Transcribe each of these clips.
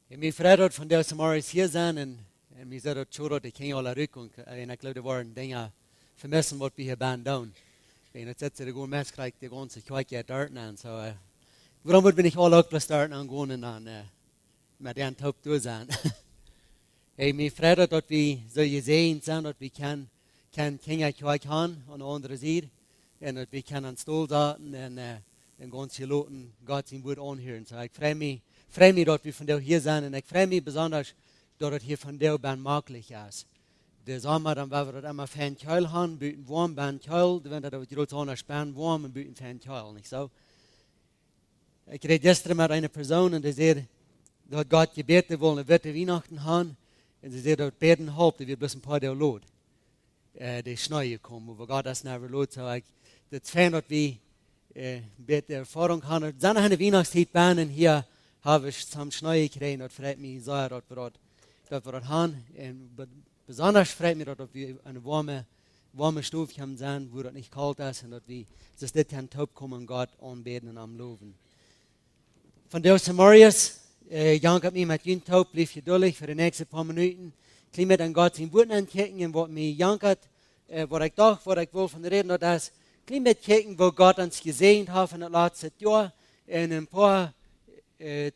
Ik ben vrij dat van deze morgens hier zijn en we zeiden dat dat ik ging al terug en ik geloof er waren dingen vermissen wat we hier ben doen. En het zit er gewoon mensen krijgt die gewoon zich kwijt uit daar en zo. Waarom ben ik al ook plus starten aan gewoon en dan met den top door zijn. Ik ben vrij dat we zo gezien zijn dat we kan kinderen kwijt gaan aan de andere zijde en dat we kan aan stoel zaten en gewoon ze laten God zijn woord aanhoren. So ik vrij me dat we van jou hier zijn en ik vrij me besonders dat het hier van jou ben mogelijk is. De zomer dan waar we dat allemaal van kuil gaan, buiten warm ben kuil, de winter dat we groot anders ben warm en buiten van kuil, niet zo? Ik reed gisteren met een persoon en die zei dat God gebeten wil een witte Weihnachten gaan en die zei dat beten half, dat we bloß een paar dagen lood. Die sneeuw komen, waar God das never lood, so ik, het is fijn dat we beter ervaring gaan. Er zijn een Weihnachtstijd ben en hier habe ich zum Schnee gekriegt, das freut mich sehr, dass wir das haben. Und besonders freut mich, dass wir eine warme Stufe haben sind, wo das nicht kalt ist und dass wir das nicht top kommen und Gott anbeten und am Loben. Von der Samarias, Jan hat mich mit Jün top, blieb geduldig für die nächsten paar Minuten. Ich mit an Gott sein Wort ankicken und was mir Jan hat, was ich dachte, was ich wohl von reden, das ist, mit kicken, wo Gott uns gesehen hat in das letzte Jahr, in ein paar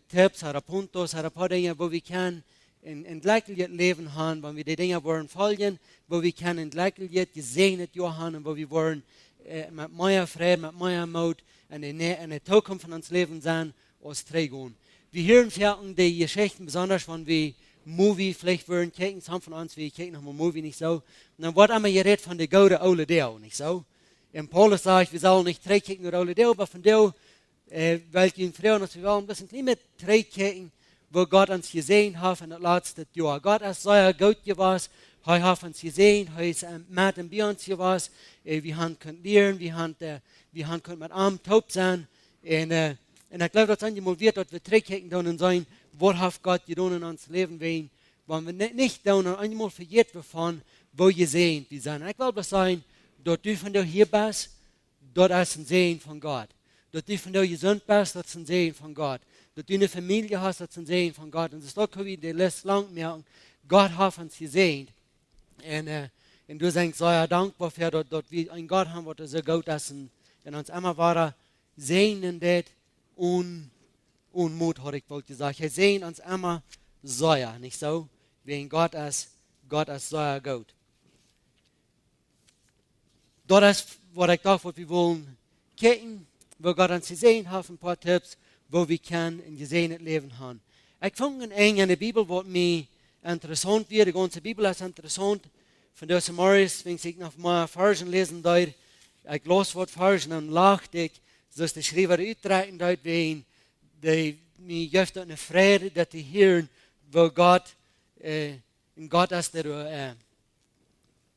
tips, een puntos, een paar dingen waar we kan in gelijkheid leven gaan, waar we die dingen worden volgen, waar we kan in gelijkheid gezegend gaan en waar we worden met meer vrede, met meer moed en in de toekomst van ons leven zijn als trägen. Wir hören vielleicht die Geschichten, besonders wenn wir Movie vielleicht würden kijken, some von uns, wir kijken noch mal Movie nicht so, und dann wird einmal geredet von der gute oude Deel, nicht so? In Paulus sagt, wir sollen nicht trägen nur oude Deel, aber von der welke in vrouwen als we wel een beetje met terugkijken waar God ons gezien heeft in het laatste jaar. God is zeer goed geweest. Hij heeft ons gezien. Hij is met en bij ons geweest. We hebben kunnen leren. We hebben kunnen met hem top zijn. En ik geloof dat het involveert dat we terugkijken doen en zijn. Wat heeft God gedaan in ons leven? Wanneer we niet doen en eenmaal vergeten van waar je zijn we zijn. En ik wil zeggen dat u van hier bent. Dat is een zegen van God. Dat du van jou gezond bent, dat is een zegen van God. Dat du een familie hast, dat is een zegen van God. En dus dat kun je de les lang merken. God heeft ons gezegend. En du zijn zeer dankbaar voor dat we een God hebben wat zo goed is. En ons immer waren zegenend onmoed, had ik wel gezegd. Hij zegen ons immer zeer, niet zo? Wegen God is zeer goed. Dat is wat ik dacht, wat we willen kijken. Waar God ons gezien heeft, een paar tips, waar we kan een gezegend leven hebben. Ik vond een eng in de Bibel wat mij interessant werd. De ganze Bibel is interessant. Van deze morgens vind ik nog maar versen lezen daar. Ik las wat versen en lachte ik. Dus de schrijver uitreiken uit ween. Die mij geeft een vrede dat die Heer, waar God, in God is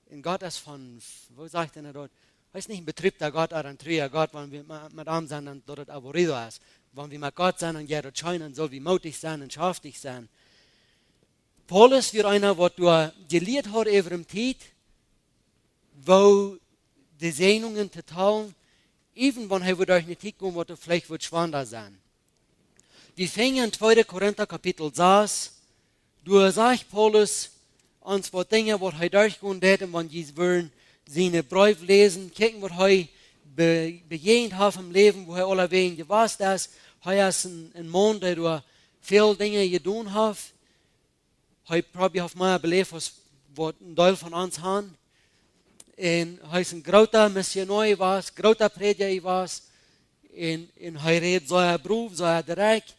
in God is van, hoe zegt hij dat? Hij is niet een betrübter Gott, aber ein treuer Gott, wenn wir mit ihm sind, dann dort aburrido ist. Wenn wir mit Gott sind, dann geht es scheinen, soll wir mutig sein und schaftig sein. Paulus wird einer, was du gelehrt hast über die Zeit, wo die Sehnungen total, even wenn er durch eine Zeit kommt, wo du vielleicht wird schwanger sein. Wir fangen in 2. Korinther Kapitel 6, du sagst Paulus, uns was Dinge, was er durchgehen hat, und wenn sie wollen, seine Brief lesen, kijken wat hij begegend heeft im Leben, wo er allerwegen geweest is. Hij is een man, der veel dingen gedaan heeft. Hij probeert meer beleefd als wat een deel van ons hebben. En hij is een grote missionair was, grote prediker was. En hij redt zijn beroep, zijn direct.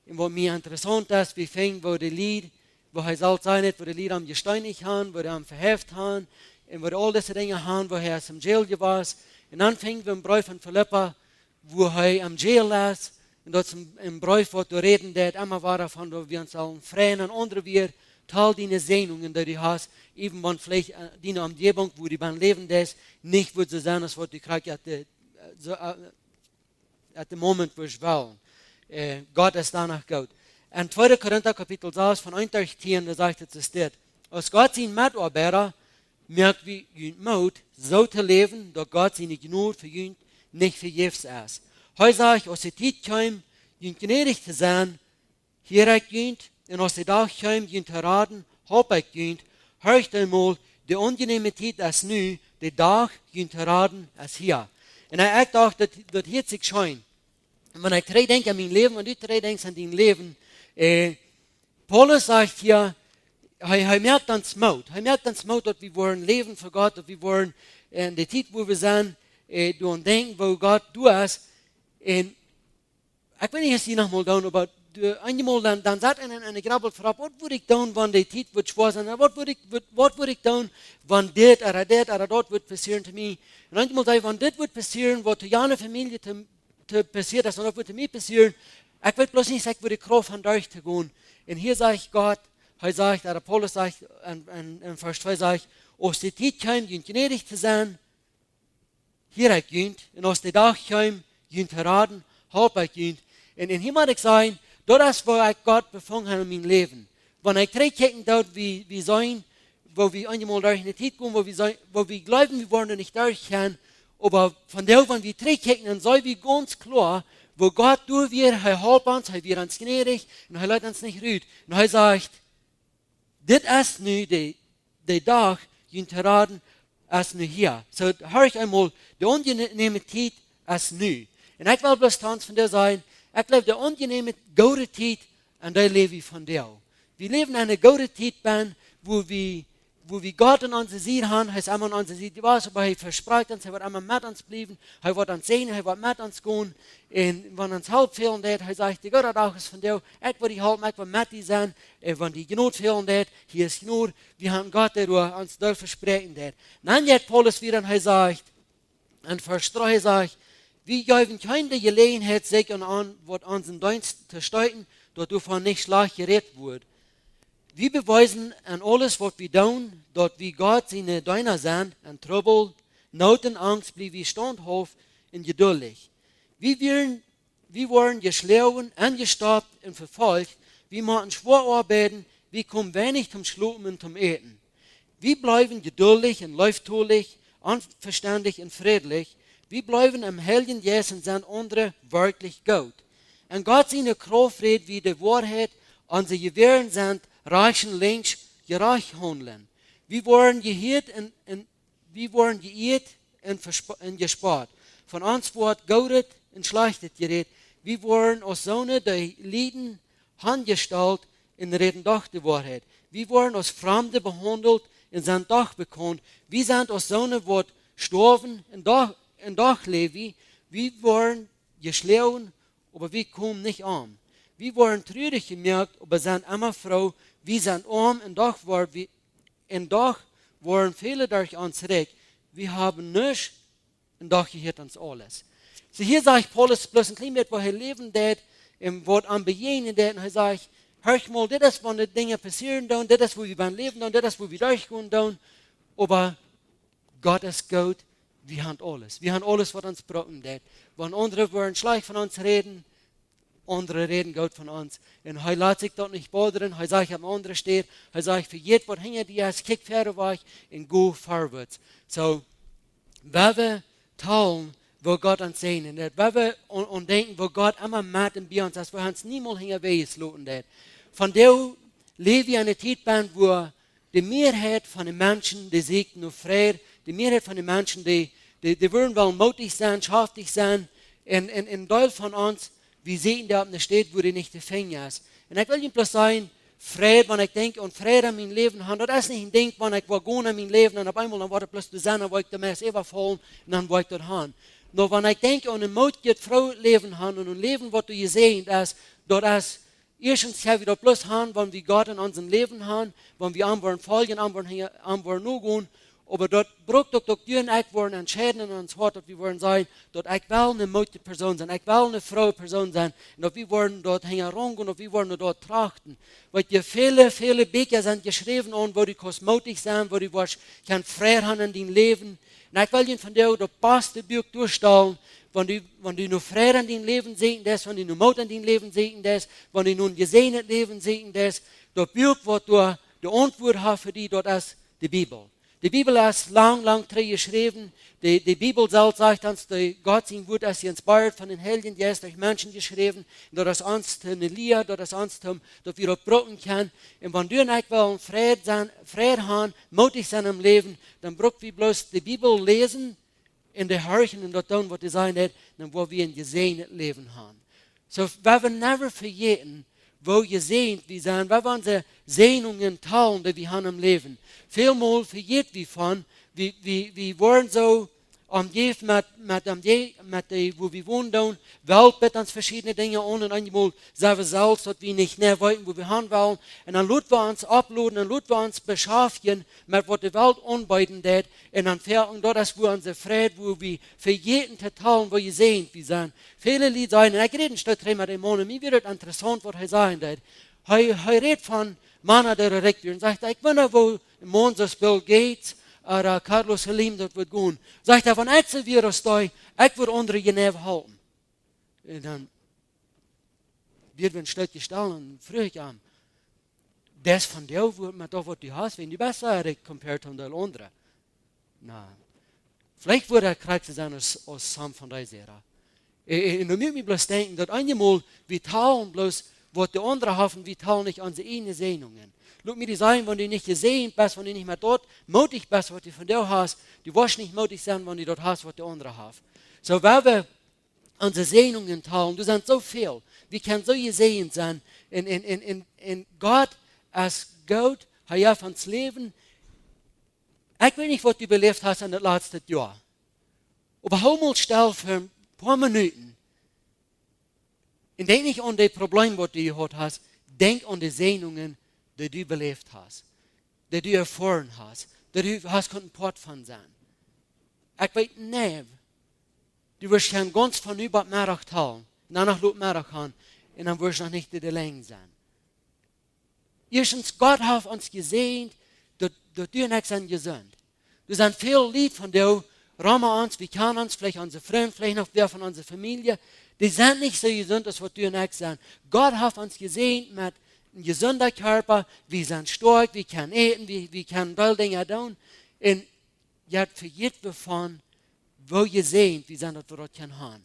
En wat mij interessant is, we vingen wo de lied, wo hij zal zijn, wo de lied am gesteinigt hebben, wo de am verheft hebben. En waar al deze dingen gaan, waar hij in jail was. En dan vingen we een brief van Philippa, waar hij in jail is. En dat is een brief wat we reden, dat immer waren van, waar we ons al vrij en andere weer, tal die Sehnungen, die du hast, even wenn vielleicht die Umgebung, wo die beim Leben ist, nicht wird so sein, als was du kriegst at the moment, wo ich will. Gott ist danach gut. In 2. Korinther Kapitel 6, von 1 durch 10, da sagt es das. Als Gott sein Mitarbeiter, merkt wie jünt Mut, so zu leben, dass Gott seine Gnade für jünt nicht vergebens ist. Heute sage ich, als die Zeit kommt, jünt gnädig zu sein, hier jünt, en als de dag komt, je te raden, hoop ik je, hört einmal, de ongeneme tijd als nu, de dag je te raden als hier. En ik dacht, dat heeft zich schijn. En wanneer ik terugdenk aan mijn leven, wanneer u terugdenkt aan dein leven, Paulus sagt hier, hij merkt dan smout. Hij merkt dan smout dat we worden leven voor God, dat we worden in de tijd waar we zijn, doen denken waar God doet is. En ik weet niet, als je nog mal doen, maar eenmaal dan zat en ik grabbel voorop, wat moet ik doen van de tijd wat was en wat moet ik doen van dit of dat wordt passeren te mij. En eenmaal zei van dit wordt passeren, wat de jane familie te passiert is, en dat wordt te mij passeren. Ik weet bloß niet, zeg, wo die Kraft van durch te gaan. En hier sagt Gott, hij sagt, der Paulus sagt, in Vers 2 sagt, als die tijd komt, je gnädig te zijn, hier ik je, en als de dag komt, je te raden, help ik je. En hier moet ik zeggen, dat is waar ik God bevangen heb in mijn leven. Wanneer ik terugkijken dat we zijn, wo wir einmal durch in die Zeit kommen, wo wir glauben, wir wollen nicht durchgehen, aber von der, wenn wir zurückkicken, dann sei wir ganz klar, wo Gott durch wir, er hilft uns, er wird uns gnädig, und er lässt uns nicht rühren. Und er sagt, das ist nu der Tag, den zu raten, ist nu hier. So, hör ich einmal, die unangenehme Zeit ist nu. Und ich will bloß tanzen von dir sein, ich glaube, die unangenehme, gute Zeit, und da lebe ich von dir. Wir leben in einer guten Zeit, wo wir Gott an unserer Seite haben, er ist immer an unserer Seite was, aber er verspricht uns, er wird immer mit uns bleiben, er wird uns sehen, er wird mit uns gehen, und wenn uns Hilfe fehlen wird, er sagt, die Gott auch ist von dir, ich will dich helfen, ich will mit dir sein, wenn die Genot fehlen wird, hier ist Genot, wir haben Gott, der uns dort versprechen wird. Dann geht Paulus wieder und er sagt, in Vers 3 sagt, wir geben keine Gelegenheit, sich an unseren Dienst zu steuern, dort davon nicht schlecht geredet wird. Wir beweisen an alles, was wir tun, dass wir Gott seine Diener sind, an Trouble, Not und Angst, bleiben wir standhaft und geduldig. Wir werden geschlagen, angestaubt und verfolgt, wir machen schwer arbeiten, wir kommen wenig zum Schlafen und zum Eten. Wir bleiben geduldig und läuftulich, anverständig und friedlich, wir bleiben am Heiligen Jesus und sind andere wirklich gut. Und Gott seine Kraft redet, wie die Wahrheit, unsere Gewähren sind, reichen links, gerecht handeln. Wir wollen geirrt und gespart. Von uns wird Gutes und Schlechtes geredet. Wir wollen als Söhne die Lieden angestellt und reden doch die Wahrheit. Wir wollen als Fremde behandelt und sind doch bekannt. Wir sind als Söhne, die sterben und doch leben. Wir wollen geschlagen, aber wir kommen nicht an. Wir waren traurig gemerkt, aber sind immer froh. Wir sind arm und doch waren viele durch uns reich. Wir haben nichts und doch gehört uns alles. So hier sagt Paulus bloß ein klein bisschen, wo er leben wird, im Wort am Begegnen wird. Und er sagt, hör mal, das ist, wenn die Dinge passieren, das ist, wo wir beim Leben, das ist, wo wir durchgehen. Aber Gott ist gut, wir haben alles. Wir haben alles, was uns brauchen wird. Wenn andere wollen schlecht von uns reden, andere reden Gott von uns. Und er lässt sich dort nicht bothern. Er sagt, am anderen steht, er sagt, für jeden, was hinter dir ist, kick vorwärts und go vorwärts. So, wenn wir tun, wo Gott uns sehen wird, wenn wir und denken, wo Gott immer mit und bei uns ist, wo wir uns niemals hinterwegs lassen wird. Von der leben wir in einer Zeit, wo die Mehrheit von den Menschen, die siegt nur Frieden, die Mehrheit von den Menschen, die wollen wel mutig sein, schaftig sein, und ein Teil von uns, wir sehen, der auf der steht, wo die nicht der Finger ist. Und ich will Ihnen bloß sagen, Frieden, wenn ich denke, und Frieden in meinem Leben habe, das ist nicht ein Ding, wenn ich gehen in meinem Leben, und auf einmal, dann war das bloß zu sein, dann war ich dem erst überfallen, und dann war ich dort hin. Nur wenn ich denke, und ein mutiges Frau leben haben, und ein Leben, was du hier sehen, das ist, erstens, ja, wir da bloß haben, wenn wir Gott in unserem Leben haben, wenn wir am folgen, am nur gehen, aber dort braucht doch du und ich wollen entscheiden in uns Hort, dass wir wollen sein, dass ich will eine mutige Person sein, ich will eine Frau Person sein, und dass wir wollen dort herangehen, und wir wollen dort trachten. Weil dir viele Bücher sind geschrieben, wo die mutig sind, wo die kein Freiheit haben in deinem Leben. Und ich will Ihnen von dir das beste Buch durchstellen, wenn du nur Freiheit in deinem Leben sehen, wenn du nur Mut in deinem Leben sehen, wenn du nur ein gesegnetes Leben sehen, das Buch, was du die Antwort hast für dich, das ist die Bibel. Die Bibel ist lang drin geschrieben. Die Bibel selbst sagt uns, Gott sein Wort ist inspiriert von den Helden, die ist durch Menschen geschrieben. Und das ist uns eine Lehre, das ist uns, dass wir brauchen können. Und wenn du und ich wollen Frieden haben, mutig sein im Leben, dann brauchen wir bloß die Bibel lesen, in der Hörchen und dort tun, was die sein hat, dann wo wir ein gesegnetes Leben haben. So, wir werden never vergessen, wo gesegnet wir sind, weil wir unsere Sehnungen teilen, die wir haben im Leben. Vielmal vergeht wir von, wir wollen so umgeben mit dem, wo wir wohnen, Welt mit uns verschiedene Dinge an und einmal selber selbst, was wir nicht näher wollten, wo wir haben wollen. Und dann lassen wir uns uploaden, dann lassen wir uns beschäftigen mit was die Welt anbieten wird. Und dann fehlen dort, dass wir unsere Frieden, wo wir für jeden teilen, wo ihr seht, wir sind. Viele Leute sagen, ich rede ein Stück mit dem Mann, mir wird es interessant, was er sagen wird. Er redet von Männern, der regiert und sagt, ich weiß wo im Mann so Bill Gates oder Carlos Slim dort wird gehen. Sagt er, wenn ich so wie das da, ich würde andere Geneve halten. Und dann wird ein Stück gestellt und frage ich an, das von dir, wo man da, was du hast, wenn du besser compared to den anderen. Na, vielleicht würde er kriegt sein als Sam von der Serie. Und du musst mir bloß denken, dass einmal wir teilen bloß, was die anderen haben, wir teilen nicht unsere eigenen Sehnungen. Lass mir die sagen, wenn du nicht gesehen bist, wenn du nicht mehr dort mutig bist, was du von dir hast, du wirst nicht mutig sein, wenn du dort hast, was die anderen haben. So, weil wir unsere Sehnungen teilen, du sind so viel, wir können so gesehen sein, in Gott als Gott, er hat uns Leben. Ich weiß nicht, was du belebt hast in das letzte Jahr. Aber hol mal still für ein paar Minuten. Und denk nicht an die Probleme, die du gehabt hast. Denk an die Sehnungen, die du belebt hast. Die du erfahren hast. Die du hast ein Port von sein. Ich weiß nicht. Du wirst schon ganz von über Mittag teilen. Danach laut Mittag haben. Und dann wirst du noch nicht in der Länge sein. Erstens, Gott hat uns gesehen, dass du und ich sind gesund. Du sind viel Lied von dir, Rama uns, wir kennen uns, vielleicht unsere Freunde, vielleicht noch wer von unserer Familie. Die sind nicht so gesund, als was du und ich sind. Gott hat uns gesehen mit einem gesunden Körper, wir sind stark, wir können essen, wir können tolle Dinge tun. Und jetzt vergeht wir von, wo ihr seht, wir sind, dass wir das können haben.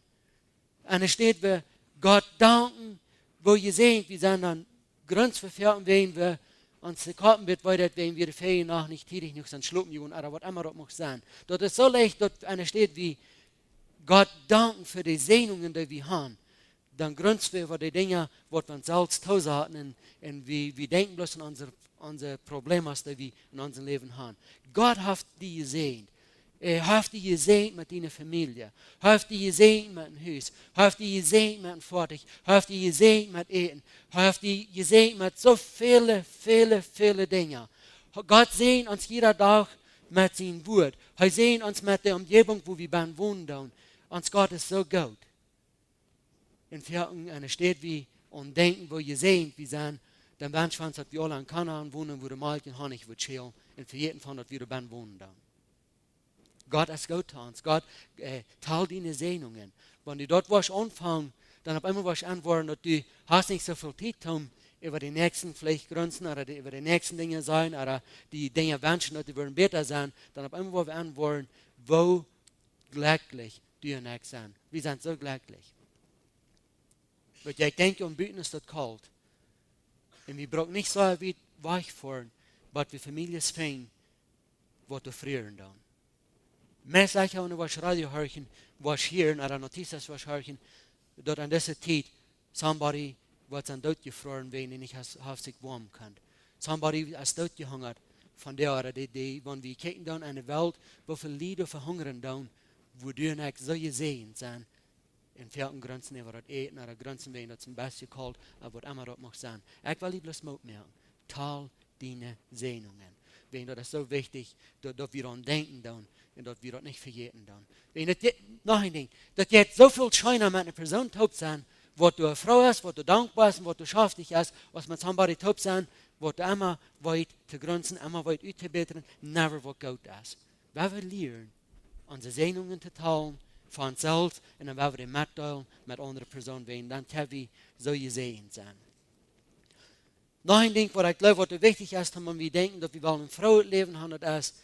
Und es steht, wir Gott danken, wo ihr seht, wir sind dann grenzverfehlt, wenn wir uns die Karten wird, weil wenn wir die Ferien nach nicht tätig noch sind, schlucken die oder was immer das muss sein. Dort ist so leicht, dort eine steht wie Gott danken für die Sehnungen, die wir haben. Dann grünzen wir über die Dinge, die wir uns selbst zu Hause hatten und wir denken bloß an unsere Probleme, die wir in unserem Leben haben. Gott hat die gesehen. Er hat die gesehen mit deiner Familie. Er hat die gesehen mit dem Haus. Er hat die gesehen mit dem Fertig. Er hat die gesehen mit Eten. Er hat die gesehen mit so viele Dinge. Gott sehen uns jeder Tag mit seinem Wort. Er sehen uns mit der Umgebung, wo wir wohnen. Uns Gott ist so gut. In einer steht wie und denken, wo ihr seht, wie sind, dann wünschen wir uns, dass wir alle in Kanaan wohnen, wo der Malken Honig wird schälen. Und für jeden von, dass wir da wohnen. Gott ist gut zu uns. Gott teilt deine Sehnungen. Wenn du dort was anfangen, dann auf einmal was antworten, dass du hast nicht so viel Zeit, um über die nächsten vielleicht Grenzen oder über die nächsten Dinge sein oder die Dinge wünschen, dass die würden besser sein, dann auf einmal, wo wir antworten, wo glücklich du und ich sind. Wir sind so glücklich. Weil ich denke, um Büten ist das kalt. Und wir brauchen nicht so weit weichfahren, aber wir Familien fängen, was du frieren dann. Mehr sage ich auch, wenn was Radio hören, was hier, oder Notizen was hören, dort an dieser Zeit, somebody, was an dort gefroren werden und nicht auf sich warm kann. Somebody, ist dort gehungert von der, oder die, wenn wir kicken dann in eine Welt, wo viele Lieder verhungern dann, wo du und ich so gesehen sind, in vielen Grenzen über das Eten oder Grenzen werden, das zum Besten kalt, aber was immer das mag sein. Ich will lieber Mut merken. Teil deine Sehnungen. Wenn das ist so wichtig, dass wir daran denken dann und dass wir das nicht vergessen dann. Wenn das noch ein Ding, dass jetzt so viel Scheiner mit einer Person taub sein, was du froh hast, was du dankbar hast, was du schaffst dich hast, was mit somebody taub sein, was du immer weit zu Grenzen, immer weit auszubessern, never was gut ist. Wir wollen lernen, unsere Sehnungen zu teilen, von uns selbst, und dann werden wir die mitteilen mit anderen Personen, wenn dann können wir so gesehen sein. Noch ein Ding, was ich glaube, was wichtig ist, wenn wir denken, dass wir ein frohes Leben haben, das ist,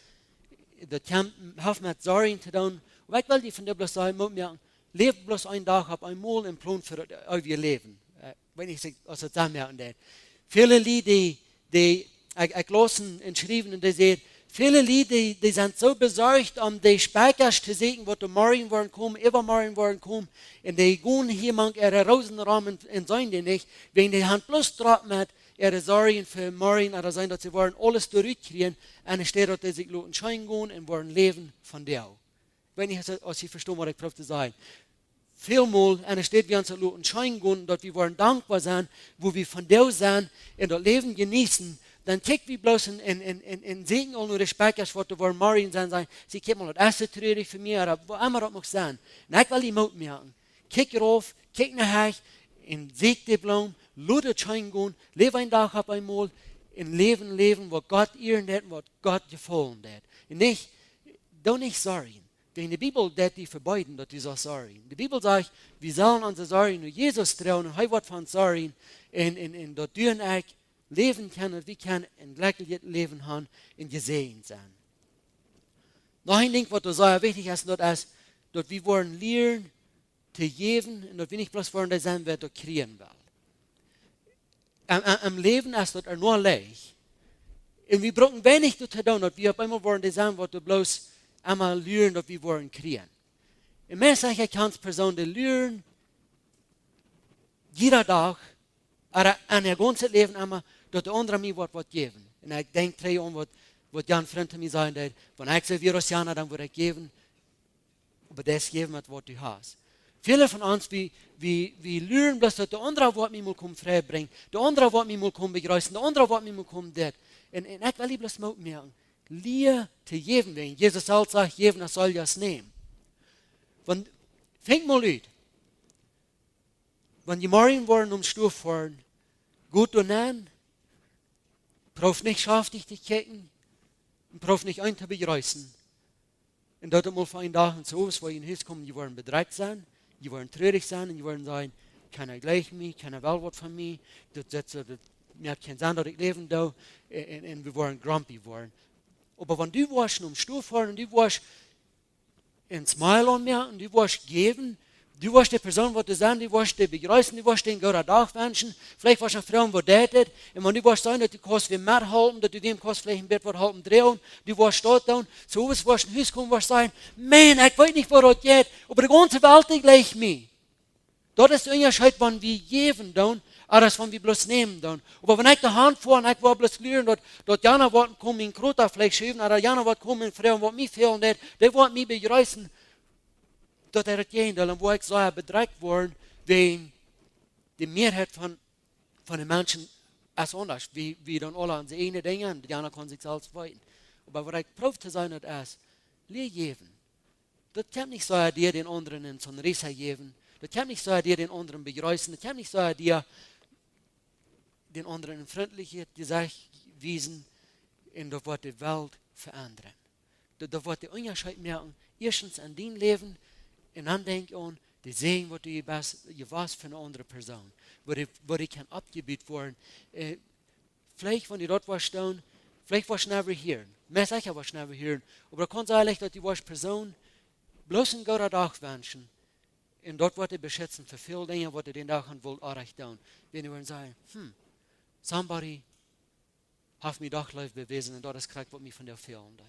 dat heeft met zorgen te doen. Maar ik wil die van de bloos zeggen, moet merken, leef bloos een dag op eenmaal een plan voor over je leven. Ik weet niet als het dan merken deed. Viele Lieder, ik las en schreven en die zegt, viele Lieder, die zijn zo bezorgd om de spijkers te zien, wat de morgen worden komen, übermorgen worden komen, en die gaan hier mank ihre Rosenrahmen en zijn die niet, wegen die hand bloß drauf met ihre zorgen für morgen, oder sein, dass sie wollen alles zurückkriegen, en er steht, dass sie sich lassen schein gehen und wollen leben von dir. Ich weiß nicht, als Sie verstehen, was ich probiere zu sagen. Vielmal, en er steht, wir uns lassen schein gehen, dass wir wollen dankbar sein, wo wir von dir sind, und das Leben genießen, dann kijken we bloos en zien al nur Respekt wat er voor morgen zijn. Sie kijken mal das Essen treurig für mich, oder wo immer das mag sein. Und ich will die Mut merken. Kijk erop, kijk naar haar, en zeg die bloem, laat het schijn gaan, leef een dag op eenmaal, en leven wat God ehren hat, wat God gefallen hat. En nicht, doe nicht sorgen. In de Bibel dat die verbieden, dat die zo sorgen. De Bibel zegt, we zullen onze zorgen naar Jezus trouwen, en hij wordt van zorgen, en dat doen ik, leven können, wie können ein glückliches Leben haben und gesehen sein. Noch ein Ding, was da sehr wichtig ist, dass wir wollen lernen, zu geben und dass wir nicht bloß wollen, dass wir das kriegen wollen. Am Leben ist das nur leicht. Und wir brauchen wenig zu tun, dass wir auf einmal wollen, dass wir bloß einmal lernen, dass wir wollen kriegen. Und mehr sage ich als Person, die lernen, jeder Tag, aber an ihr ganzes Leben einmal, dat de anderen mij wat geven. En ik denk terug aan wat Jan vriend van mij zei, dat wanneer ik ze virus Jana, dan word ik geven, aber das geven met wat u hast. Viele van ons, we leren bloß, dat de anderen wat mij moet komen vrijbrengen, de anderen wat mij moet komen begrijpen, de anderen wat mij moet komen dit. En ik wil die bloß moet merken, leer te geven, wegen Jesus zelf zegt, geven, dat zal je es nemen. Want, fängt mal uit. Wenn die morgen worden Stoff fahren, gut und an, braucht nicht scharftig zu kicken, und braucht nicht ein zu begreifen. Und dort mal für einen Tag und so, wo ihr in Haus kommen, die wollen bedrückt sein, die wollen traurig sein, und die wollen sagen, keiner gleich mich, keiner will was von mir, mir hat keinen Sinn, dass ich leben da, und wir wollen grumpy worden. Aber wenn du warst Stoff fahren, und du warst ein Smile an mir, und du warst geben, du warst die Person, die du sein, du warst die begreifen, du warst den guten Tag wünschen, vielleicht warst du eine Frau, die datet, und wenn du warst sein, dass du kannst wie mehr halten, dass du dem kannst vielleicht ein Bett halten drehen, du warst dort da, so was warst du in Haus kommen, warst sein, man, ich weiß nicht, wo das geht, aber die ganze Welt ist gleich mir. Das ist der Unterschied, wenn wir geben, als wenn wir bloß nehmen. Aber wenn ich die Hand vor und ich war bloß lernen, dass Jana wird kommen in Krota vielleicht schieben, oder Jana wird kommen in Frauen, was mich fehlen, die wird mich begreifen, dat het geendel, wo ik zou bedreigt worden, wegen de Mehrheit von den Menschen als anders. Wie dann alle an die ene Dinge, und die anderen können sich selbst weiten. Aber was ich probiere zu sein, ist, leer geben. Das kann nicht so dir den anderen in so ein Risse geben. Das kann nicht so dir den anderen begreifen. Das kann nicht so dir den anderen in Freundlichkeit gesagt wiesen, und das wird die Welt verändern. Das wird die Unterschied merken, erstens an dein Leben, en dan denk je aan de zegen wat je was voor een andere persoon. Waar ik kan opgebied worden. Vielleicht, wenn je dort was staan, vielleicht was je never hier. Meer zeker was je never hier. Maar het kan zijn dat je was persoon bloß een goede dag wensen. En dort wordt je beschützen voor veel dingen wat je den dag aan wilt aardig doen. Wenn je willen zeggen, somebody heeft mij doch lief bewezen en dat is krijg wat mij van der fehlen deed.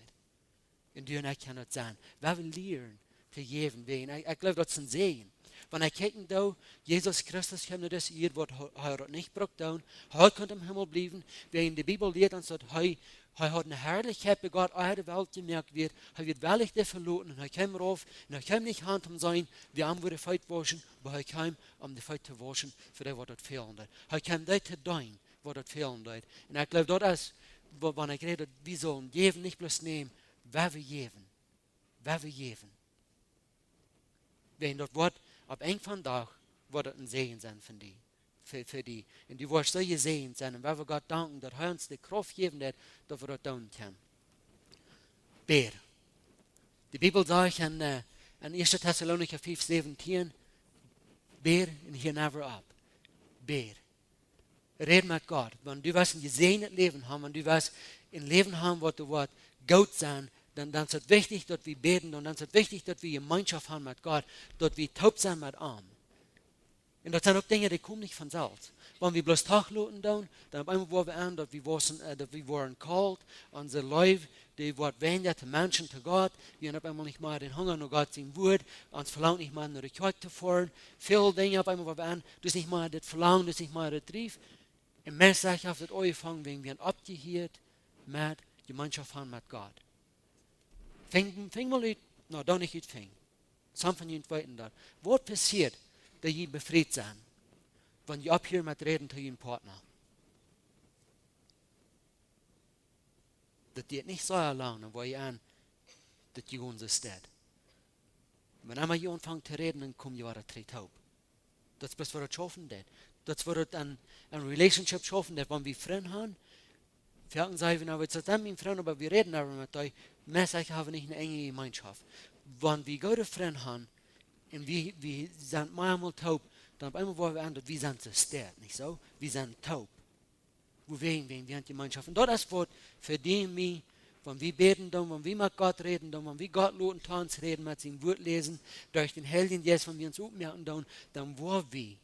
En die en ik kan het zijn. We willen leren. Te geven wegen. Ik geloof dat is een zegen. Wanneer ik kijk naar Jesus Christus kwam naar deze eerd, wat hij had niet gebruikt doen. Hij kon im Himmel blijven. Wegen de Bibel leert ons dat hij had een heerlijkheid begot, uit de wereld gemerkt werd. Hij werd wellicht de verloren en hij kwam erop. En hij kwam niet hand om zijn, die arm worden feit waschen, maar hij kwam om de feit te waschen, voor dat wat het fehlende. Hij kwam dat te doen, wat het fehlende. En ik geloof dat is, wanneer ik rede, we zullen geven, niet bloß nemen, waar we geven. Waar we geven. Wenn das Wort ab eng van dag wordt het een zegen zijn van die, voor die. En die wordt zo gezegend zijn. En waar we God danken dat hij ons de kracht geven heeft, dat we dat doen kunnen. Beer. De Bibel zegt in 1 Thessalonicher 5:17, beer en hier never up. Beer. Red met God. Wenn du was een gezegend leven hebben, wenn du was een leven hebben wat goed zijn, dan is het wichtig dat we beten, dan is het wichtig dat we gemeenschap hebben met God, dat we taub zijn met hem. En dat zijn ook dingen die komen niet vanzelf. Wanneer we bloos tagloten doen, dan op einmal worden we aan dat we worden kalt, onze lijf, die wordt weniger te mensen, te God. We hebben op einmal nicht mehr den Hunger nach Gott sein Wort, uns verlangt nicht mehr nach der Kirche zu fahren. Viele Dinge auf einmal worden wir an, dus nicht mehr das Verlangen, dus nicht mehr das Trief. En mensen zeggen dat angefangen, wenn wir abgehört mit Gemeinschaft haben mit Gott. Fing mal uit, nou dan niet uitving. Some van jullie weten dat. Wat passiert dat je bevrijd zijn, wanneer je abhört met reden tegen je partner? Dat je het niet zo lang, dan word je aan dat je gewoon zo staat. Wanneer je anfangt te reden, dan kom je weer terug op. Dat is best wat het schaffen deed. Dat is wat het een relationship schaffen deed. Wanneer we vrienden hebben, verhalten zij, nou, we zijn mijn vrienden, maar we reden over met die. Mensen hebben niet een enge gemeenschap. Wanneer we goede vrienden hebben, en we zijn manchmal taub, dan op einmal worden we aan dat we zijn gestört, niet zo? We zijn taub. Hoe wegen we in Gemeinschaft. Und das ist was für die und mich, wenn wir beten, wenn wir mit Gott reden, wenn wir Gott loten, tanzen, reden, mit seinem Wort lesen, durch den Heiligen Geist, wenn wir uns aufmerken, dann wollen wir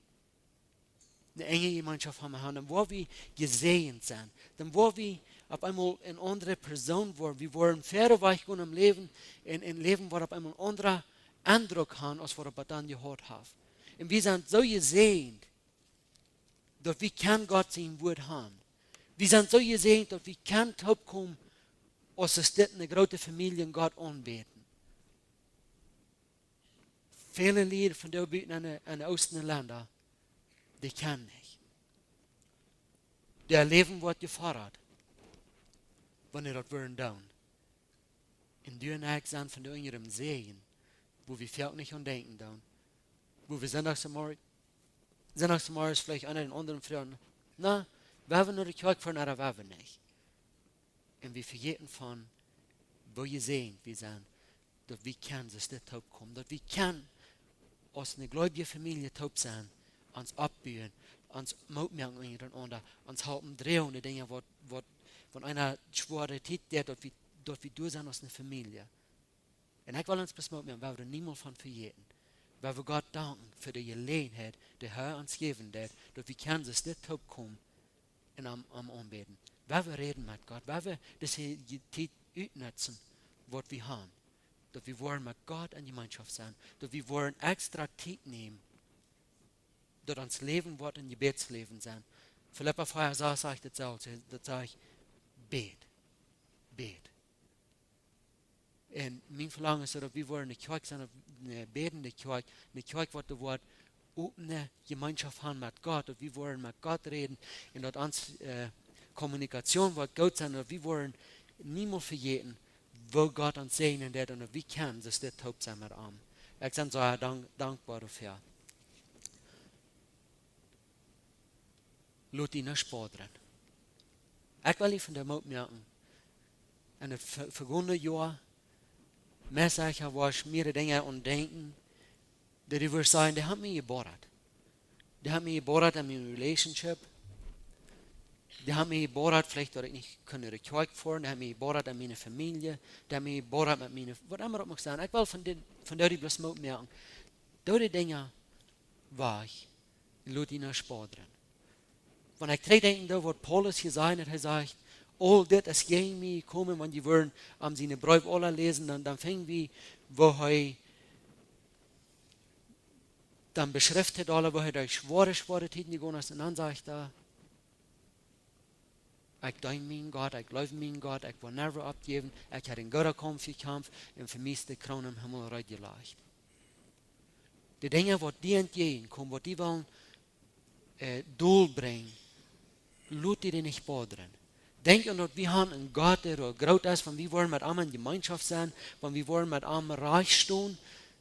eine enge Gemeinschaft haben, dann wollen wir gesegnet sein, dann wollen wir auf einmal eine andere Person werden, wir wollen fairer weichen im Leben, ein Leben, wo auf einmal ein anderer Eindruck haben, als wir es dann gehört haben. Und wir sind so gesegnet, dass wir kein Gott sein Wort haben. Wir sind so gesegnet, dass wir kein Taub kommen, als es eine große Familie Gott anbeten. Viele Lieder von der Büten an den Osten Länder, die kennen nicht. Der Leben wird gefordert, wenn ihr das würden tun. Und du und ich sind von unserem Segen, wo wir vielleicht nicht an denken tun. Wo wir Sonntagsmorgens vielleicht einer den anderen fragen, na, wir haben nur die Kirche für oder wir haben nicht. Und wir vergessen von, wo wir sehen, wir sind, dass wir können, dass der taub kommt, dass wir können, als eine gläubige Familie taub sein, uns abbauen, uns aufmerken untereinander, uns halten drehen, die Dinge, was von einer schweren Zeit, dass wir durch sind als eine Familie. Und ich will uns bis aufmerken, weil wir niemand von vergessen. Weil wir Gott danken für die Gelegenheit, die Herr uns geben hat, dass wir können, dass der taub kommt und am Anbeten. Weil wir reden mit Gott, weil wir diese Zeit utnutzen, was wir haben. Dass wir wollen mit Gott in Gemeinschaft sein, dass wir wollen extra Zeit nehmen, dass uns Leben wird ein Gebetsleben sein. Philippa vorher sage ich das auch, das sage ich, bet. Und mein Verlangen ist, dass wir wollen eine Kirche sein, eine betende Kirche, eine Kirche, wo das Wort eine Gemeinschaft haben mit Gott, dass wir wollen mit Gott reden, und dass uns Kommunikation wird gut sein, dass wir wollen niemals vergeten, wo Gott uns segnen wird, und dass wir können, dass der taub sein mit ihm. Ich bin so dankbar dafür. Lass ihn nicht sparen. Ich will von dem merken, in den vergangenen Jahren, Messer war ich mehrere Dinge und denken, dass ich würde sagen, die haben mich gebordet. Die haben mich gebordet in meiner Relationship. Die haben mich gebordet, vielleicht, dass ich nicht in die Kirche fahren, die haben mich gebordet in meiner Familie, die haben mich gebordet mit meiner, was immer das mag sein. Ich will von der bloß mal merken, diese Dinge war ich, lass ihn nicht sparen. Wenn ich denke, was Paulus gesagt hat, er sagt, all das ist gegen mich gekommen, wenn die wollen seine Briefe alle lesen, dann fingen wir, wo er dann beschriftet alle, wo er durch schwere Zeiten gegangen ist, und dann sagt er, ich denke mein Gott, ich glaube mein Gott, ich will never abgeben, ich habe einen guten Kampf gekämpft, und für mich ist die Krone im Himmel reingelegt. Die Dinge, die dir entgegenkommen, die die wollen Doel bringen, lass die nicht bodern. Denk an, dass wir haben einen Gott, der groß ist, wenn wir wollen mit ihm in Gemeinschaft sein, wenn wir wollen mit ihm reich stehen,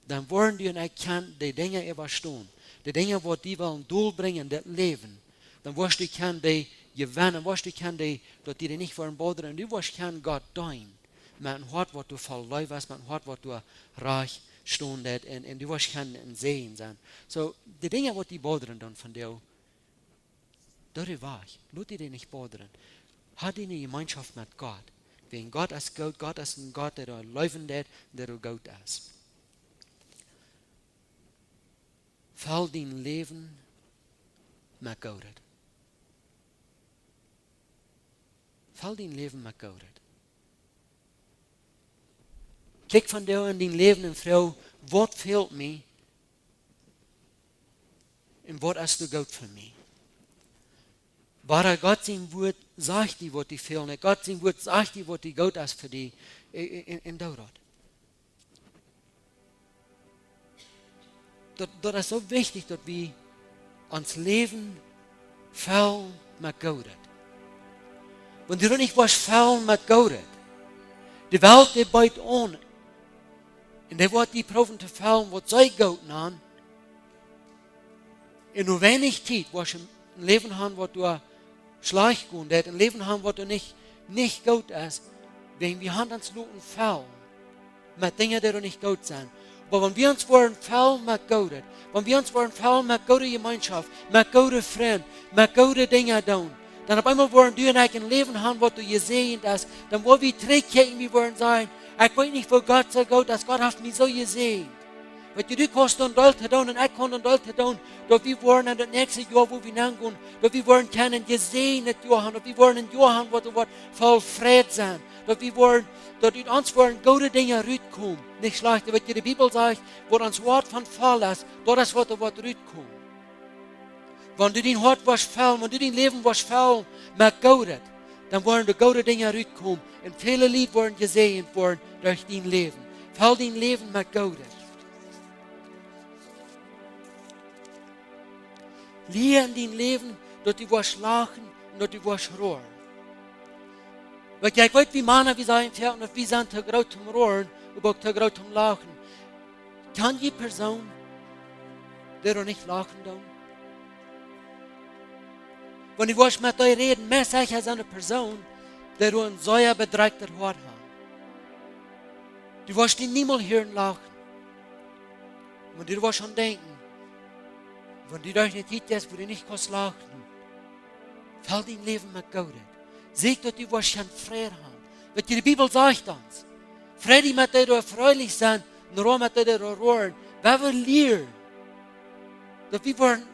dann wollen die und ich kann die Dinge überstehen. Die Dinge, die wollen Doel bringen, das Leben. Dann wirst du kann die gewinnen, wirst du kann die, dass die nicht wollen bodern, du wirst kann Gott dienen. Mit einem Hort, was du voll Leib hast, mit einem Hort, was du reich stehen hast, und du wirst kann ein Sehen sein. So, die Dinge, die bodern dann von dir, das ist wahr. Lass die nicht bodern. Hat eine Gemeinschaft mit Gott. Wegen God is goed, God is een God dat er leven deed, dat er goed is. Vul din leven met goedheid. Vul din leven met goedheid. Kijk van jou in din leven en vrouw, wat fehlt mij? En wat is er goed voor mij? Waar God zijn woord zegt die wat die fehlt. En God zijn woord zegt die wat die goed is voor die. En doe dat. Dat is zo wichtig dat we ons leven vul met goedheid. Want du niet was vuil met goedheid. De wereld die bijt aan. En die wordt die proeven te vuil wat zij goed aan. En hoe weinig tijd was je een leven gaan wat du slecht gaan deed. Een leven gaan wat du niet goed is. Wegen wir haben uns laten vuil met dingen die er niet goed zijn. Maar wenn wir uns worden vuil met goedheid. Wenn wir uns worden vuil met goede gemeenschap. Met goede vriend. Met goede dingen doen. Dan op einmal worden du en ik een leven gaan wat du gezegend is. Dan worden we terugkijken, we worden zeggen, ik weet niet voor God zo goed is. God heeft mij zo gezegend. Wat je kost dan deel te doen en ik kon dan deel te doen. Dat we worden in het nächste jaar wo we nagaan. Dat we worden kunnen gezegend jaar. Dat we worden een jaar gaan wat vol vrede zijn. Dat we worden, dat uit ons worden goede dingen uitkomen. Niet slechte. Wat je de Bijbel zegt, wat ons woord van val is, dat is wat er wat uitkomt. Wanneer du dein hart was vuil, wanneer du dein leven was vuil met goedheid, dan worden de goede dingen uitkomen. En vele lied worden gezegend worden door dein leven. Vul dein leven met goedheid. Leer in dein leven dat u was lachen en dat u was roeren. Want ik weet wie mannen wie zijn en wie zijn te groot om roeren, of ook te groot om lachen. Kan je persoon die er niet lachen doen? Wanneer je was met je reden, meer zeg je als een persoon die er een zeer bedreigter hart had. Du was die niemand hier lachen. Maar du was aan denken. Wanneer du nicht niet ist, wo du nicht kannst lachen. Vul dein leven met goedheid. Zeg dat du was geen vrede haben. Wat die Bibel sagt uns. Vrede met die er freudig zijn, en roem met die er roeren. We willen leren. Dat we worden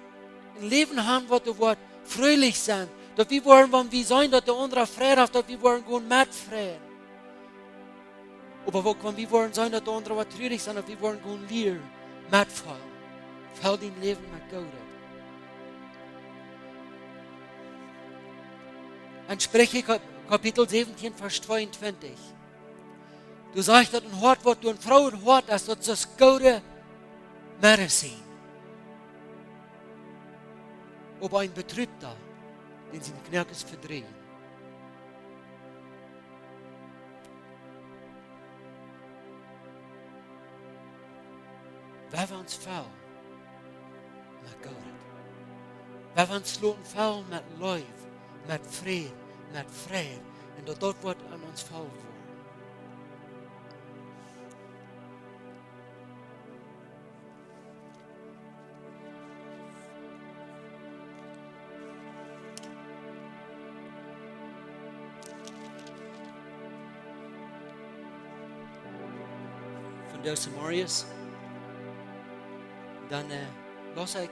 een leven hebben wat er wordt fröhlich zijn. Dat we worden, wanneer we zijn dat de andere vrede heeft, dat we worden gewoon met vrede. Maar ook wanneer we worden zijn dat de andere wat treurig zijn, dat we worden gewoon leren met vuil. Vul dein leven met goedheid. En Sprüche Kapitel 17, Vers 22. Du sagst, dat een hart wat du een vrouw een hart is, dat ze goede merken zien. Op een betrübter, den zijn knerkens verdrehen. We hebben ons vuil met goedheid. We hebben ons laten vuil met lief, met vrede, met vrede. En dat wordt aan ons vuil worden. Van deze Marius. Dan las ik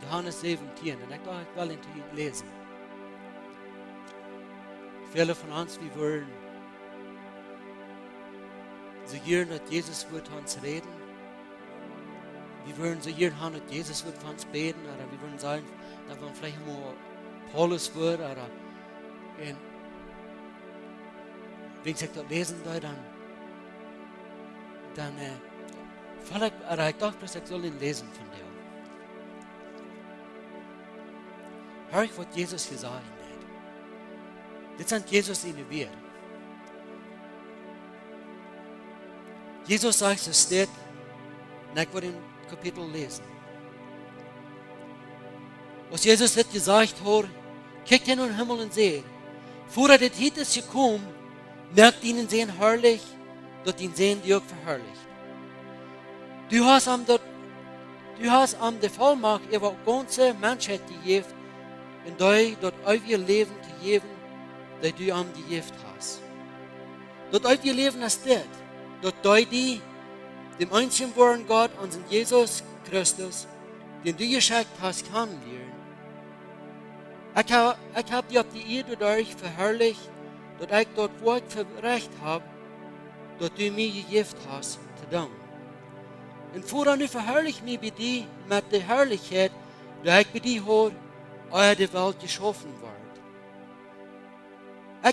Johannes 17 en ik dacht ik wel in te lezen. Vele van ons, we willen zo hier dat Jezus wordt ons reden. We willen zo hier gaan dat Jezus wordt van ons beden. Of we willen zeggen dat we vielleicht mal Paulus worden. En wenn ik dat lezen doe, dan ik dacht dat ik zal ihn lezen van jou. Hör ich, wat Jezus gezegd heeft. Dit zijn Jezus in de weer. Jezus zegt, zo staat, en ik wil in kapitel lezen. Als Jezus dit gezegd hoort, kijkt hij naar den Himmel en zegt, voordat het hier is gekomen, merkt ihnen zijn herrlich, dat ihn zijn die ook verherrlicht. Du hast am de volmacht über ganze Menschheit gegeven en die dat uit je leven te geven, dat du am gegeven hast. Dat uit je leven is dit. Dat jij die, dem einzigen wahren Gott, unseren Jesus Christus, den du geschenkt hast, kennenlernen. Ich hab die op die Erde dadurch verherrlicht, dat ich dort Wort verrecht habe, dat du mir gegeben hast, zu tun. Und vorher nu verherrlich mich bei dir mit der Herrlichkeit, die ich bei dir habe, als die Welt geschaffen wird.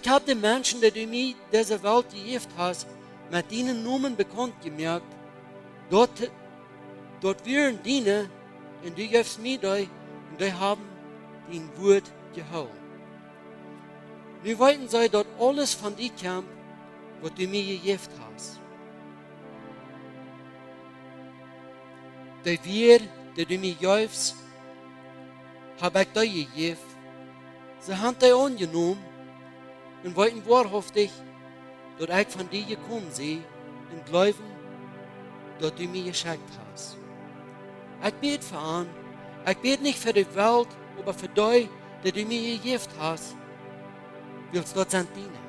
Ich habe den Menschen, die du mir diese Welt gegeben hast, mit deinen Namen bekannt gemacht, dort wären dienen, und du gibst mir die, und die haben dein Wort gehalten. Nu wollten sie, dass alles von dir kam, was du mir gegeben hast. Die wir, die du mir gibst, habe ich dir gegeben. Sie haben dich angenommen und wollten wahrhaftig, dass ich von dir gekommen sei und glauben, dass du mir geschenkt hast. Ich bete für an, ich bete nicht für die Welt, aber für dich, die du mir gegeben hast, willst du dort dienen.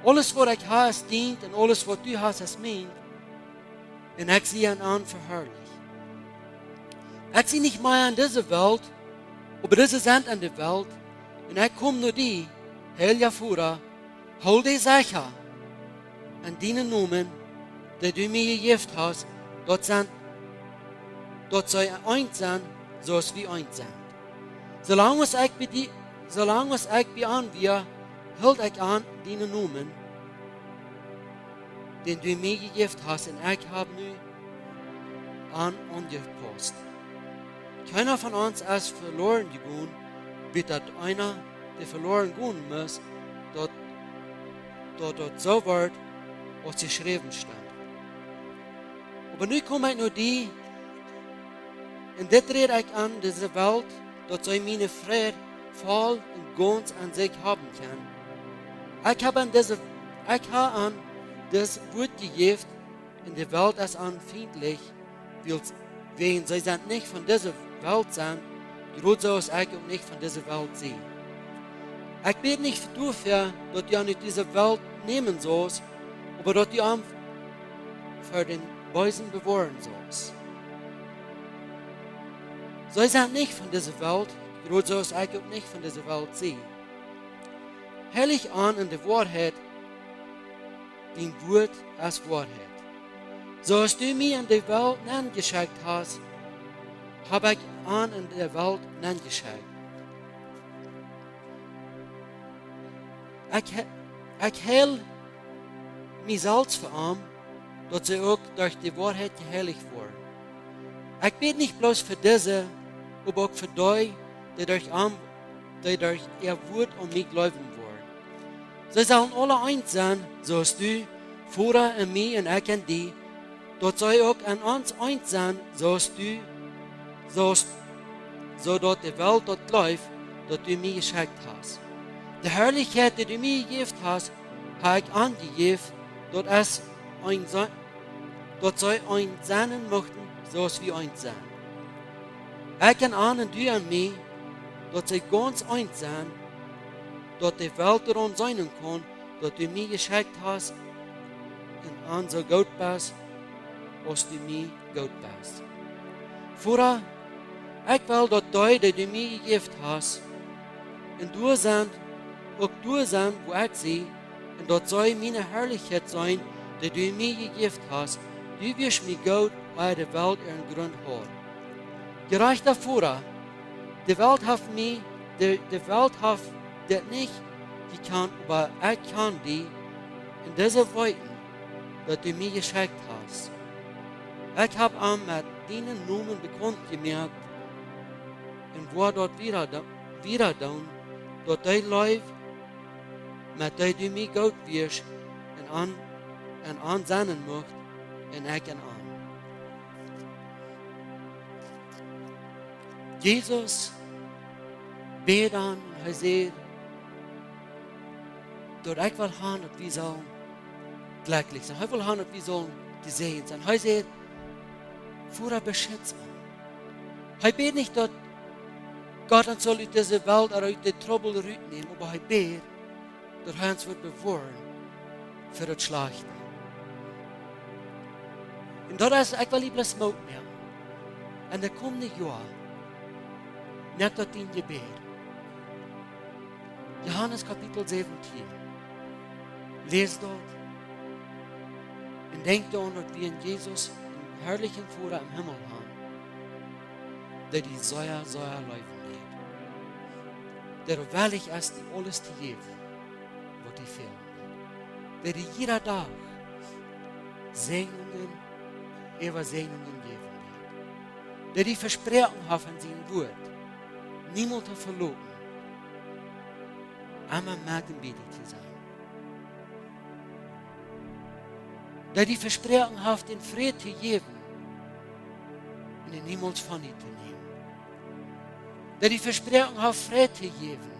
Alles, was ich habe, ist dient und alles, was du hast, ist mein. Und ich sehe ihn an verherrlich. Ich sehe nicht mehr an diese Welt, aber das ist an der Welt. Und ich komme nur die, hell ja vorher, hol die sicher an deinen Namen, die du mir gegeben hast, dort soll eins sein, so es wie eins sein. Solange ich bei an wir, hält ich an deinen Namen, den du mir gegeben hast, und ich habe nu angepasst. Keiner von uns ist verloren gegangen, wird dat einer, der verloren gehen muss, dort so wird, was geschrieben stand. Aber nu komme ich nur die, und das rede ich an diese Welt, dass sie meine Friede voll und ganz an sich haben kann. Ich habe an das Wort gegeben, und die Welt ist anfeindlich, weil sie sind nicht von dieser Welt sind, die so ist ich auch nicht von dieser Welt sehen. Ich bete nicht dafür, dass ihr nicht diese Welt nehmen sollst, aber dass ihr für den Bösen bewahren sollst. Sie sind nicht von dieser Welt, die so ist ich auch nicht von dieser Welt sehen. Herrlich an in der Wahrheit, dein Wort als Wahrheit. So als du mir in der Welt geschickt hast, habe ich an in der Welt geschickt. Ich hält mich selbst für an, dass sie auch durch die Wahrheit geheiligt wurden. Ich bete nicht bloß für diese, aber auch für die, die durch ihr Wort an mich glauben wollen. Sie sollen alle eins sein, so als du, vorher an mich und ich an dich, dort soll auch an uns eins sein, so als du, so dort die Welt dort läuft, dort du mir geschenkt hast. Die Herrlichkeit, die du mir gegeben hast, habe ich angegeben, dort soll ein sein möchten, so als wir eins sein. Ich kann an und du an mich, dort soll ganz eins sein, dort die Welt daran sein kann, dort du mir geschenkt hast, und an so gut bist, was du mir gut bist. Vorher, ich will dort die du mir gegeben hast, und du sind, auch du sind, wo ich sehe, und dort soll meine Herrlichkeit sein, die du mir gegeben hast. Du wirst mir gut, weil die Welt ihren Grund hat. Gerecht davor, die Welt hat das nicht gekannt, aber ich kann die in dieser Weiten, dass du mir geschenkt hast. Ich habe an mit deinen Namen bekannt gemacht, und wo dort wieder tun, dort dein läuft, mit der du mir gut wirst, und an seinen möcht, und ich an. Jesus bet an, hij sagt, dort ich will haben, dass wir sollen glücklich sein. Ich will haben, dass wir sollen gesehen sein. Er sagt, vorher beschützen. Er bet nicht, dass Gott uns soll aus dieser Welt oder aus der Trouble rausnehmen, aber er bet, dass er uns wird bewahren voor het slechte. En dat is ek wil nie blus mout meer. En de komende jaar, net dat in gebed. Johannes kapitel 17. Lees dort. En denk dan dat wir in Jesus einen herrlichen Führer im Himmel haben, der die Säuer laufen lädt. Der wellig ist, die alles zu geben, was die fehlen. Der die jeder Tag Segnungen über Segnungen geben wird. Der die Versprechen hat von seinem Wort, niemand zu verloren, einmal mit dem Beten zu sein. Der die Versprechen hat, den Frieden zu geben und den niemals von ihm zu nehmen. Der die Versprechen hat, Frieden zu geben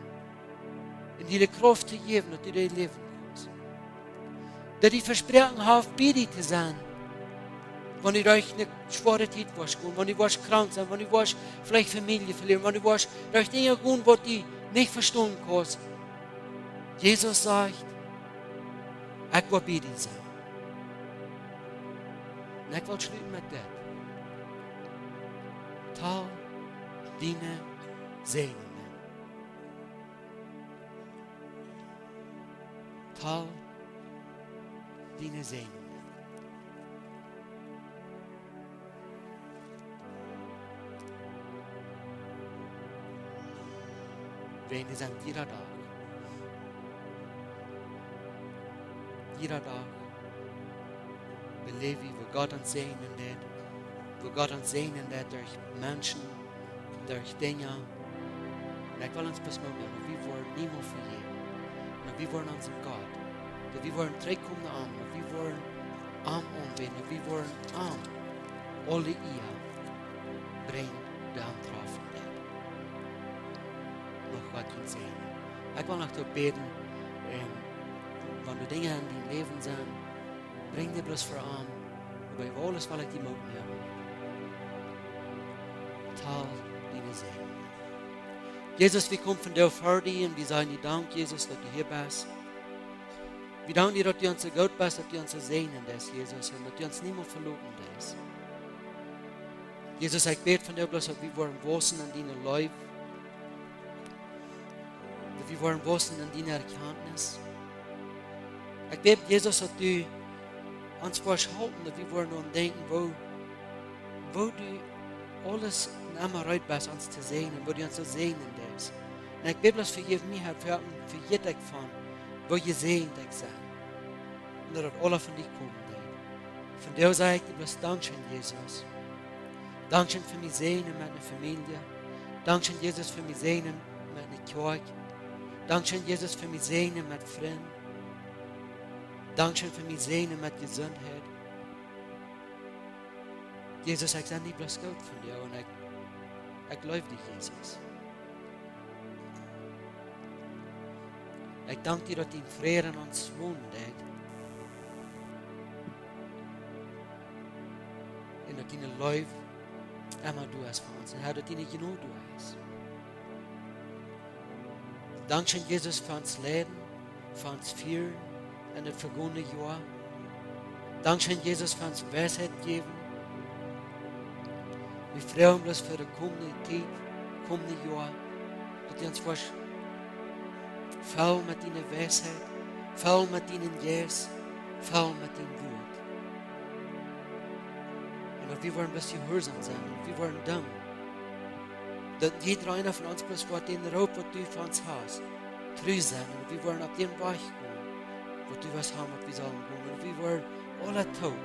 und die Kraft zu geben, dass du dein Leben kannst. Der die Versprechen hat, bei dir zu sein, wenn du durch eine schwere Zeit warst, wenn du warst krank sein, wenn du warst vielleicht Familie verlieren, wenn du warst durch Dinge gehen, die du nicht verstehen kannst. Jesus sagt, ich will bei dir sein. Und ich will schließen mit dem. Tal deine Segnungen. Tal deine Segnungen. Wenn es an jeder Tag. Jeder Tag belebe ich, wo Gott uns segnen wird, wo Gott uns segnen wird durch Menschen, durch Dinge. Und ich will uns bestimmen, wir wollen niemand vergeben. Und wir wollen unseren Gott, und wir wollen zurückkommen an, und wir wollen arm anbeten, und wir wollen arm alle ihr bringen, die antrafen wird. Noch Gott ihn segnen. Ich will noch so beten, wenn du Dinge in deinem Leben sind, bring die bloß vor an. Aber über alles will ich die Mut nehmen. Tal deine Segen. Jesus, wir kommen von dir vor dir und wir sagen dir Dank, Jesus, dass du hier bist. Wir danken dir, dass du uns so gut bist, dass du uns so segnen bist, Jesus, und dass du uns niemand verloren bist. Jesus, ich bete von dir bloß, dass wir wollen wachsen in deiner Leib. Dass wir wollen wachsen in deiner Erkenntnis. Ich bete, Jesus, dass du uns halten, dass wir wollen denken, wo du alles immer bist, uns zu segnen, wo du uns so segnen darfst. Und ich bete bloß vergib mir, Herr, für jeden von, wo ihr segnet seid. Und dass alle von dir kommen. Von dir sage ich dir bloß Dankeschön, Jesus. Dankeschön für mich segnen mit meiner Familie. Dankeschön, Jesus, für mich segnen mit einer Kirche. Dankeschön, Jesus, für mich segnen mit Freunden. Dankeschön für mich segnen mit Gesundheit. Jesus, ich sage nicht bloß Gott von dir und ich glaube dich, Jesus. Ich danke dir, dass dein Frieden in uns wohnt. Und dass deine Läufe immer du hast für uns. Und Herr, dass deine genug du hast. Dankeschön, Jesus, für uns Leben, für uns Führen in das vergangene Jahr. Dankeschön, Jesus, für uns Weisheit geben. Wir freuen uns für die kommende Zeit, kommende Jahr, dass du uns wirst voll mit deiner Weisheit, voll mit deinen Yes, voll mit deinem Wort. Und dass wir wollen bloß gehorsam sein, und wir wollen danken, dass jeder einer von uns bloß wird den Raub, was du für uns hast, treu sein, und wir wollen auf den Weg gehen, wo du was haben, was wir sollen gehen, und wir wollen alle taub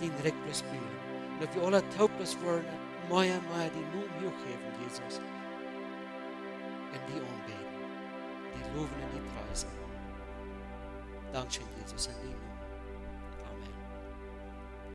den Recht bloß spüren. Und dass wir alle taub bloß wollen, mehr die Namen hochheben, Jesus, und die anbeten, die loben und die preisen. Dankeschön, Jesus, in dem Namen.